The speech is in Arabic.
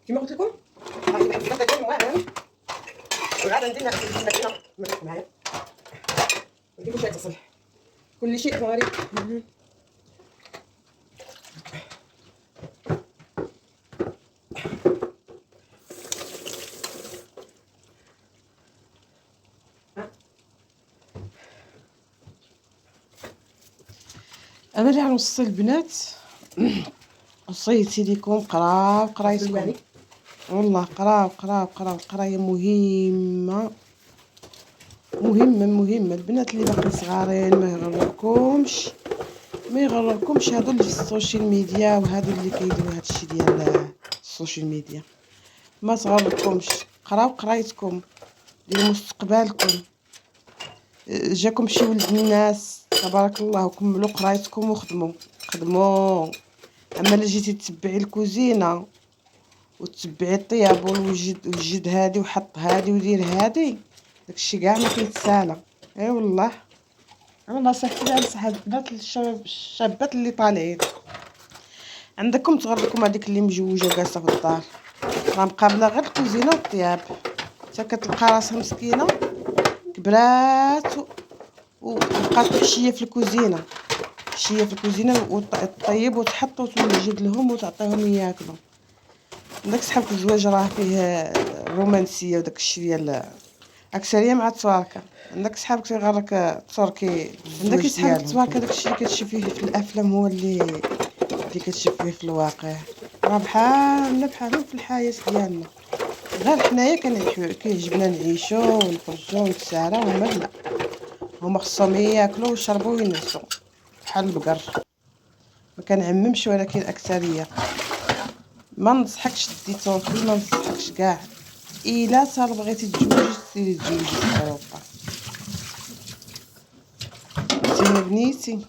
كما قلت لكم غادي نحط الزبده ديال الماعن وغادي ندير الماكينه معايا. كل شيء تصل كل شيء غادي انا اللي غنوصي البنات وصيتي ليكم قراو قرايتكم والله، قراو القرايه مهمه البنات اللي باقي صغارين ما يغركمش هادو اللي في السوشيال ميديا وهادو اللي كيديروا هادشي ديال السوشيال ميديا، ما تغركمش. قراو قرايتكم ديال مستقبلكم. جاكم شي ولد الناس تبارك الله وكملوا قرايتكم وخدموا. اما الا جيتي تتبعي الكوزينه وتتبعي الطياب والوجد هادي وحط هادي ودير هادي، داكشي كاع ما كيتسالى. اي والله انا نصيحتي لنصح البنات الشابات اللي طالعين، عندكم تغركم هذيك اللي مجوجه وجالسه في الدار راه مقابله غير الكوزينه والطياب، حتى كتلقى راسها مسكينه كبرات وبقات حشيه في الكوزينه وطيب وتحط وتوجد لهم وتعطيهم ياكلوا. عندك صحابك الزواج راه فيه الرومانسيه وداك الشيء ديال اكثريه مع التواركه. عندك صحابك تيغرك تركي عندك صحابك التواركه، داك الشيء اللي كتشوفيه في الافلام هو اللي كتشوف فيه في الواقع، راه بحالنا في الحياه ديالنا. غير حنايا كيعجبنا نعيشو ونخرجو ونتسارى، هما لا، هما خصهم ياكلوا ويشربوا وينعسوا بحال البقر. ما كنعممش ولكن اكثريه. ما ننصحكش دي تركي، ما ننصحكش كاع. الا صار بغيتي تجوجي سيري تجوجي في اوروبا. سيما بنيتي